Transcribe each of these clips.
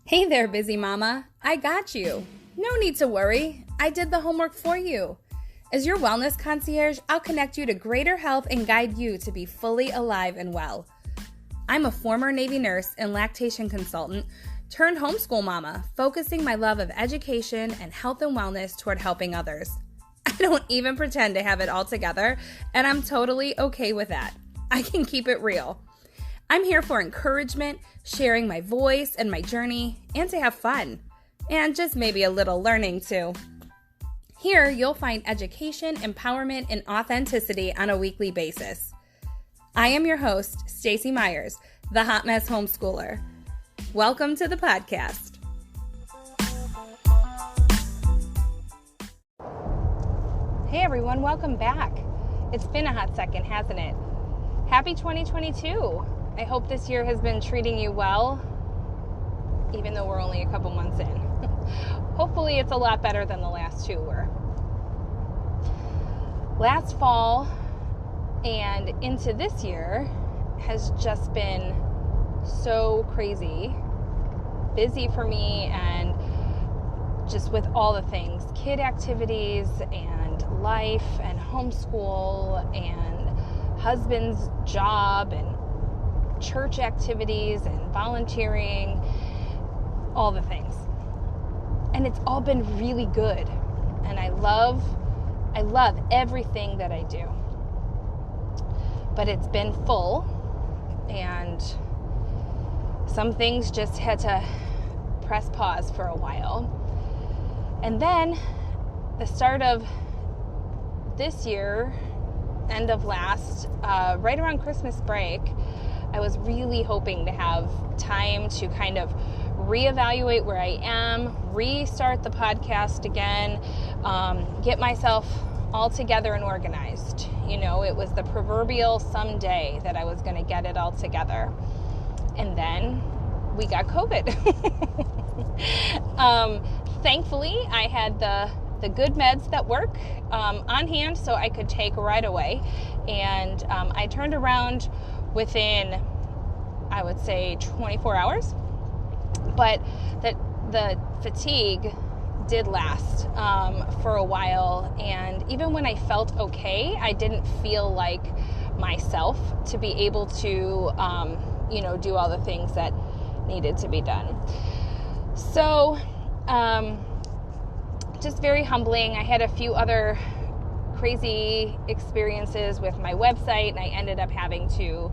Hey there, busy mama. I got you. No need to worry. I did the homework for you. As your wellness concierge, I'll connect you to greater health and guide you to be fully alive and well. I'm a former Navy nurse and lactation consultant turned homeschool mama, focusing my love of education and health and wellness toward helping others. I don't even pretend to have it all together, and I'm totally okay with that. I can keep it real. I'm here for encouragement, sharing my voice and my journey, and to have fun. And just maybe a little learning too. Here, you'll find education, empowerment, and authenticity on a weekly basis. I am your host, Stacey Myers, the Hotmess Homeschooler. Welcome to the podcast. Hey everyone, welcome back. It's been a hot second, hasn't it? Happy 2022. I hope this year has been treating you well, even though we're only a couple months in. Hopefully it's a lot better than the last two were. Last fall and into this year has just been so crazy, busy for me, and just with all the things, kid activities and life and homeschool and husband's job and church activities and volunteering, all the things. And it's all been really good. And I love everything that I do. But it's been full, and some things just had to press pause for a while. And then the start of this year, end of last, right around Christmas break, I was really hoping to have time to kind of reevaluate where I am, restart the podcast again, get myself all together and organized. You know, it was the proverbial someday that I was going to get it all together. And then we got COVID. Thankfully, I had the good meds that work on hand, so I could take right away. And I turned around within, I would say, 24 hours. But the fatigue did last for a while. And even when I felt okay, I didn't feel like myself to be able to, do all the things that needed to be done. So, just very humbling. I had a few other crazy experiences with my website, and I ended up having to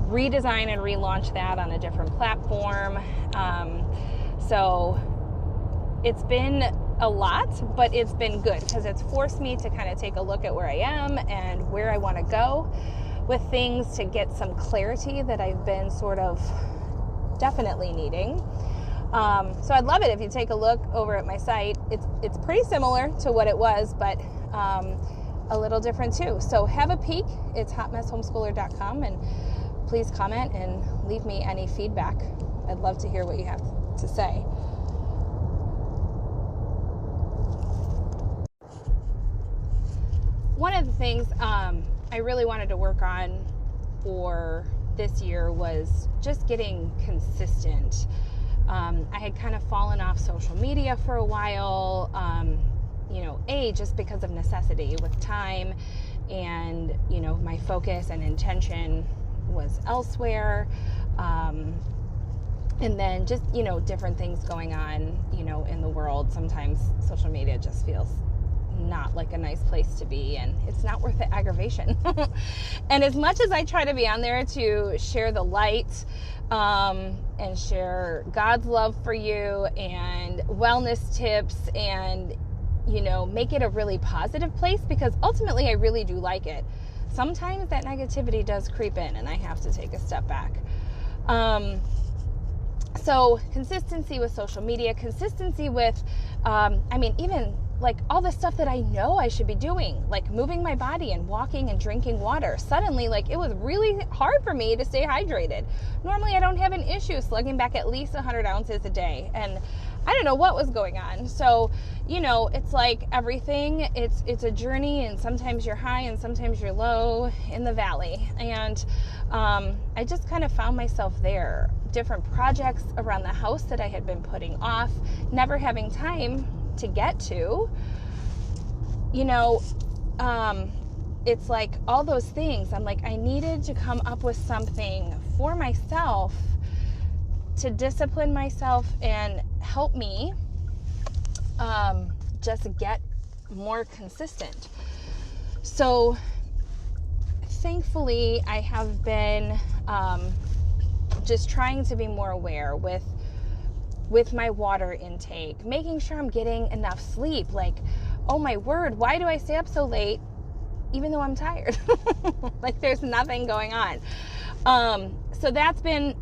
redesign and relaunch that on a different platform. So it's been a lot, but it's been good because it's forced me to kind of take a look at where I am and where I want to go with things, to get some clarity that I've been sort of definitely needing. So I'd love it if you take a look over at my site. It's pretty similar to what it was, but a little different too. So have a peek. It's hotmesshomeschooler.com, and please comment and leave me any feedback. I'd love to hear what you have to say. One of the things I really wanted to work on for this year was just getting consistent. I had kind of fallen off social media for a while, just because of necessity with time, and, my focus and intention was elsewhere. And then just, different things going on, in the world. Sometimes social media just feels not like a nice place to be, and it's not worth the aggravation. And as much as I try to be on there to share the light, and share God's love for you and wellness tips, and, make it a really positive place, because ultimately I really do like it. Sometimes that negativity does creep in, and I have to take a step back. So consistency with social media, consistency with, even like all the stuff that I know I should be doing, like moving my body and walking and drinking water. Suddenly, it was really hard for me to stay hydrated. Normally, I don't have an issue slugging back at least 100 ounces a day. And I don't know what was going on. So, it's like everything, it's a journey, and sometimes you're high and sometimes you're low in the valley. And I just kind of found myself there. Different projects around the house that I had been putting off, never having time to get to. It's like all those things. I'm like, I needed to come up with something for myself to discipline myself and help me just get more consistent. So thankfully, I have been just trying to be more aware with my water intake, making sure I'm getting enough sleep. Like, oh my word, why do I stay up so late even though I'm tired? Like, there's nothing going on. So that's been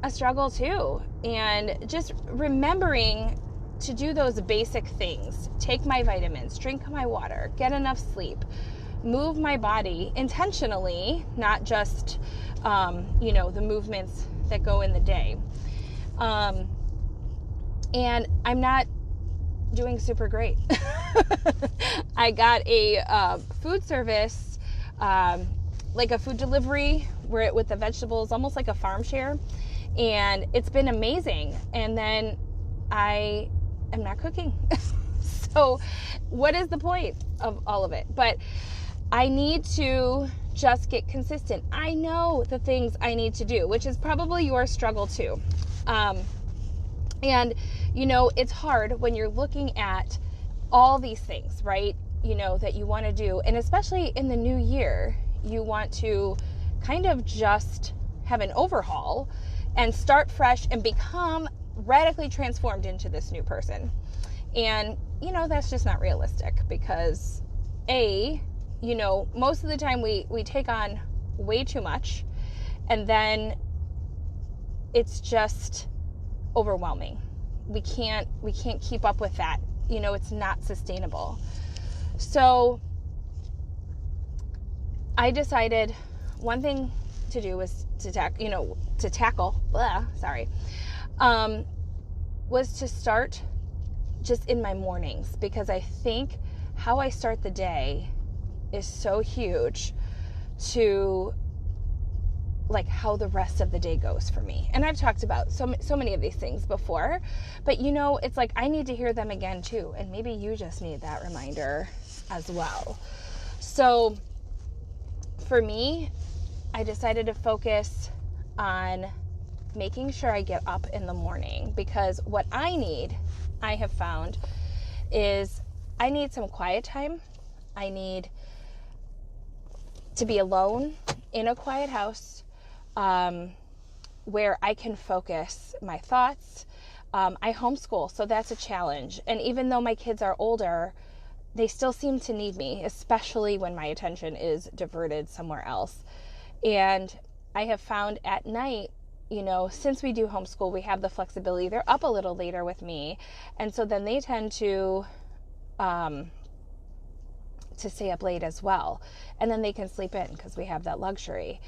a struggle too. And just remembering to do those basic things, take my vitamins, drink my water, get enough sleep, move my body intentionally, not just, the movements that go in the day. And I'm not doing super great. I got a food service, like a food delivery with the vegetables, almost like a farm share. And it's been amazing. And then I am not cooking. So what is the point of all of it? But I need to just get consistent. I know the things I need to do, which is probably your struggle too. And, it's hard when you're looking at all these things, right? That you want to do. And especially in the new year, you want to kind of just have an overhaul and start fresh and become radically transformed into this new person. And, that's just not realistic because most of the time we take on way too much, and then it's just overwhelming. We can't keep up with that. It's not sustainable. So I decided one thing to do was was to start just in my mornings, because I think how I start the day is so huge to like how the rest of the day goes for me. And I've talked about so many of these things before, but it's like I need to hear them again too. And maybe you just need that reminder as well. So for me, I decided to focus on making sure I get up in the morning, because what I have found is I need some quiet time. I need to be alone in a quiet house, where I can focus my thoughts. I homeschool, so that's a challenge. And even though my kids are older, they still seem to need me, especially when my attention is diverted somewhere else. And I have found at night, since we do homeschool, we have the flexibility. They're up a little later with me. And so then they tend to stay up late as well. And then they can sleep in because we have that luxury.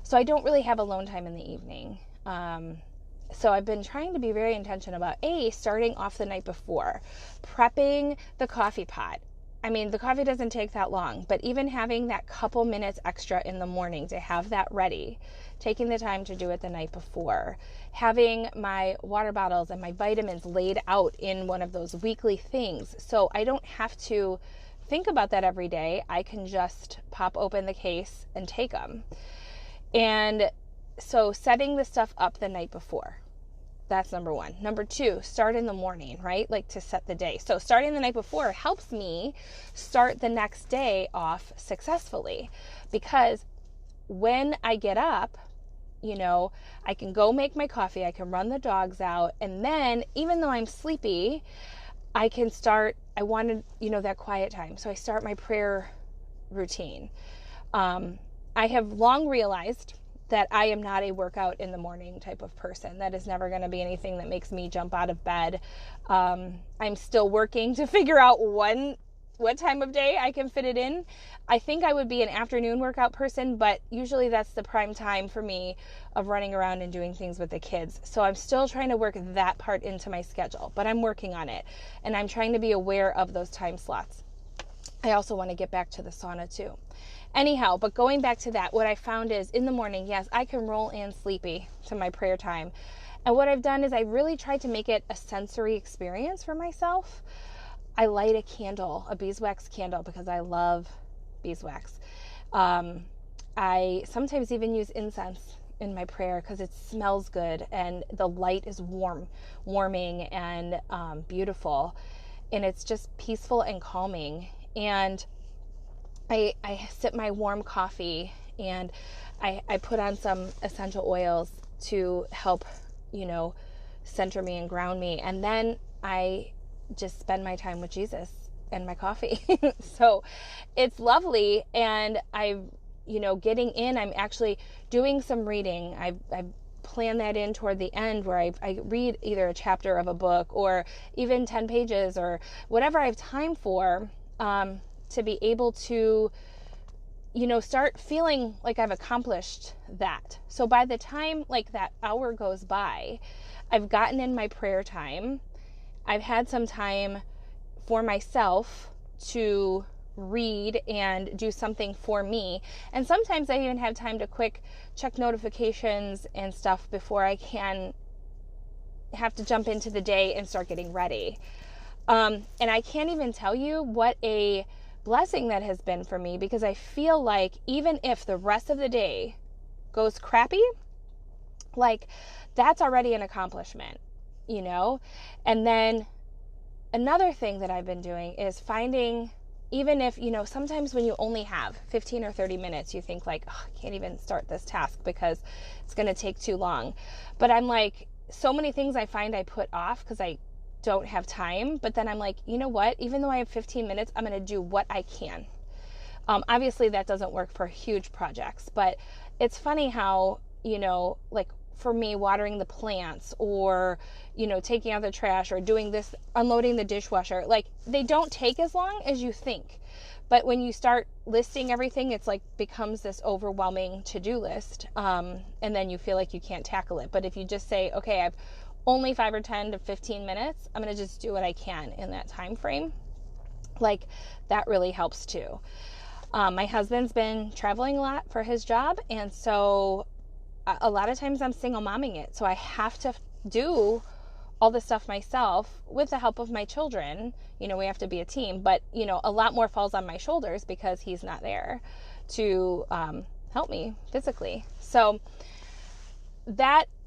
So I don't really have alone time in the evening. So I've been trying to be very intentional about starting off the night before, prepping the coffee pot. I mean, the coffee doesn't take that long, but even having that couple minutes extra in the morning to have that ready, taking the time to do it the night before, having my water bottles and my vitamins laid out in one of those weekly things. So I don't have to think about that every day. I can just pop open the case and take them. And so setting the stuff up the night before, that's number one. Number two, start in the morning, right? Like to set the day. So starting the night before helps me start the next day off successfully, because when I get up, I can go make my coffee, I can run the dogs out, and then even though I'm sleepy, I can start, I wanted, that quiet time. So I start my prayer routine. I have long realized that I am not a workout in the morning type of person. That is never going to be anything that makes me jump out of bed. I'm still working to figure out when what time of day I can fit it in. I think I would be an afternoon workout person, but usually that's the prime time for me of running around and doing things with the kids. So I'm still trying to work that part into my schedule, but I'm working on it, and I'm trying to be aware of those time slots. I also want to get back to the sauna too. Anyhow, but going back to that, what I found is in the morning, yes, I can roll in sleepy to my prayer time. And what I've done is I really tried to make it a sensory experience for myself. I light a candle, a beeswax candle, because I love beeswax. I sometimes even use incense in my prayer because it smells good and the light is warming and beautiful. And it's just peaceful and calming. And I sip my warm coffee, and I put on some essential oils to help, center me and ground me. And then I just spend my time with Jesus and my coffee. So it's lovely. And getting in, I'm actually doing some reading. I've planned that in toward the end where I read either a chapter of a book or even 10 pages or whatever I have time for, to be able to, start feeling like I've accomplished that. So by the time like that hour goes by, I've gotten in my prayer time. I've had some time for myself to read and do something for me. And sometimes I even have time to quick check notifications and stuff before I can have to jump into the day and start getting ready. And I can't even tell you what a blessing that has been for me, because I feel like even if the rest of the day goes crappy, like that's already an accomplishment, And then another thing that I've been doing is finding, even if, sometimes when you only have 15 or 30 minutes, you think like, oh, I can't even start this task because it's going to take too long. But I'm like, so many things I find I put off because I don't have time. But then I'm like, you know what? Even though I have 15 minutes, I'm going to do what I can. Obviously, that doesn't work for huge projects. But it's funny how, like for me, watering the plants or, taking out the trash or doing this, unloading the dishwasher, like they don't take as long as you think. But when you start listing everything, it's like becomes this overwhelming to-do list. And then you feel like you can't tackle it. But if you just say, okay, I've only 5 or 10 to 15 minutes, I'm going to just do what I can in that time frame. Like that really helps too. My husband's been traveling a lot for his job. And so a lot of times I'm single momming it. So I have to do all the stuff myself with the help of my children. We have to be a team, but a lot more falls on my shoulders because he's not there to help me physically. So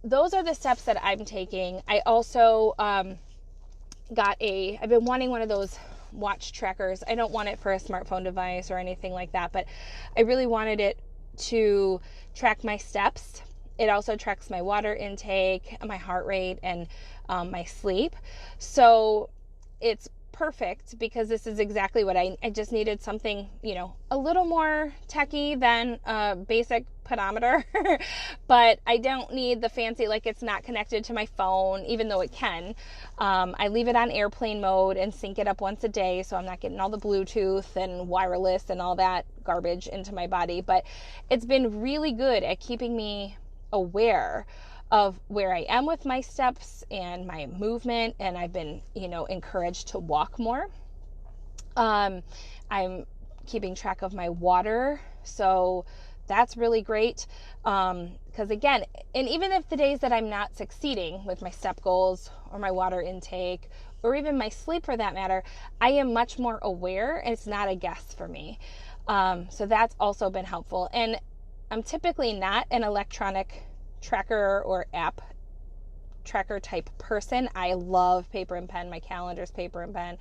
those are the steps that I'm taking. I also I've been wanting one of those watch trackers. I don't want it for a smartphone device or anything like that, but I really wanted it to track my steps. It also tracks my water intake, my heart rate, and my sleep. So it's perfect because this is exactly what I just needed, something, a little more techy than a basic pedometer, but I don't need the fancy, like it's not connected to my phone, even though it can. I leave it on airplane mode and sync it up once a day, so I'm not getting all the Bluetooth and wireless and all that garbage into my body. But it's been really good at keeping me aware of where I am with my steps and my movement, and I've been, encouraged to walk more. I'm keeping track of my water, so that's really great. Because again, and even if the days that I'm not succeeding with my step goals or my water intake or even my sleep for that matter, I am much more aware and it's not a guess for me. So that's also been helpful. And I'm typically not an electronic tracker or app tracker type person. I love paper and pen. My calendar's paper and pen.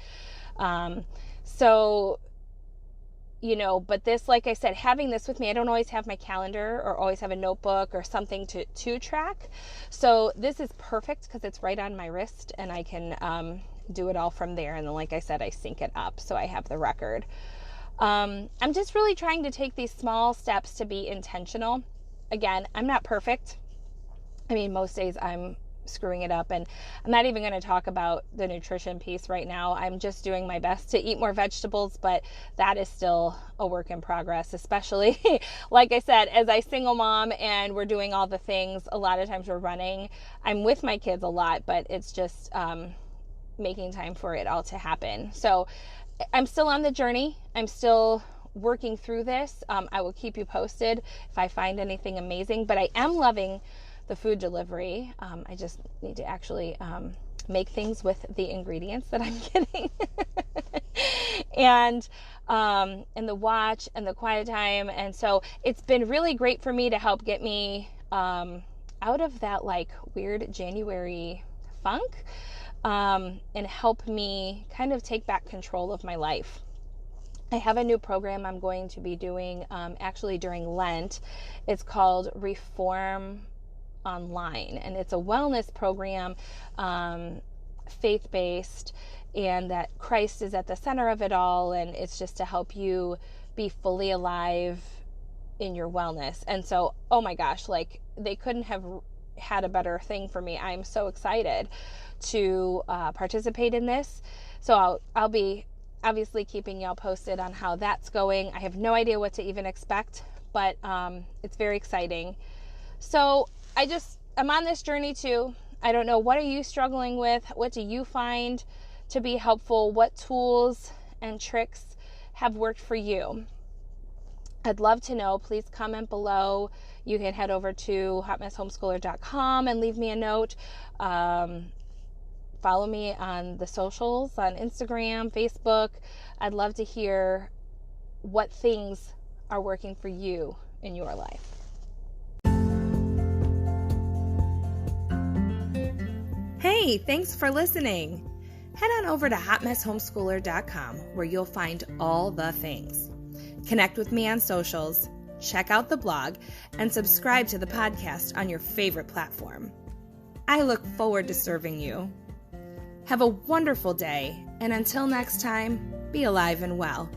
But this, like I said, having this with me, I don't always have my calendar or always have a notebook or something to track. So this is perfect because it's right on my wrist and I can do it all from there. And then, like I said, I sync it up so I have the record. I'm just really trying to take these small steps to be intentional. Again, I'm not perfect. I mean, most days I'm screwing it up. And I'm not even going to talk about the nutrition piece right now. I'm just doing my best to eat more vegetables, but that is still a work in progress, especially like I said, as a single mom and we're doing all the things, a lot of times we're running. I'm with my kids a lot, but it's just making time for it all to happen. So I'm still on the journey. I'm still working through this. I will keep you posted if I find anything amazing, but I am loving the food delivery. I just need to actually make things with the ingredients that I'm getting. and the watch and the quiet time. And so it's been really great for me to help get me out of that like weird January funk and help me kind of take back control of my life. I have a new program I'm going to be doing actually during Lent. It's called Reform Online, and it's a wellness program, faith-based, and that Christ is at the center of it all, and it's just to help you be fully alive in your wellness. And so, oh my gosh, like they couldn't have had a better thing for me. I'm so excited to participate in this. So I'll be obviously keeping y'all posted on how that's going. I have no idea what to even expect, but it's very exciting. So I'm on this journey too. I don't know, what are you struggling with? What do you find to be helpful? What tools and tricks have worked for you? I'd love to know. Please comment below. You can head over to hotmesshomeschooler.com and leave me a note. Follow me on the socials, on Instagram, Facebook. I'd love to hear what things are working for you in your life. Hey, thanks for listening. Head on over to hotmesshomeschooler.com where you'll find all the things. Connect with me on socials, check out the blog, and subscribe to the podcast on your favorite platform. I look forward to serving you. Have a wonderful day, and until next time, be alive and well.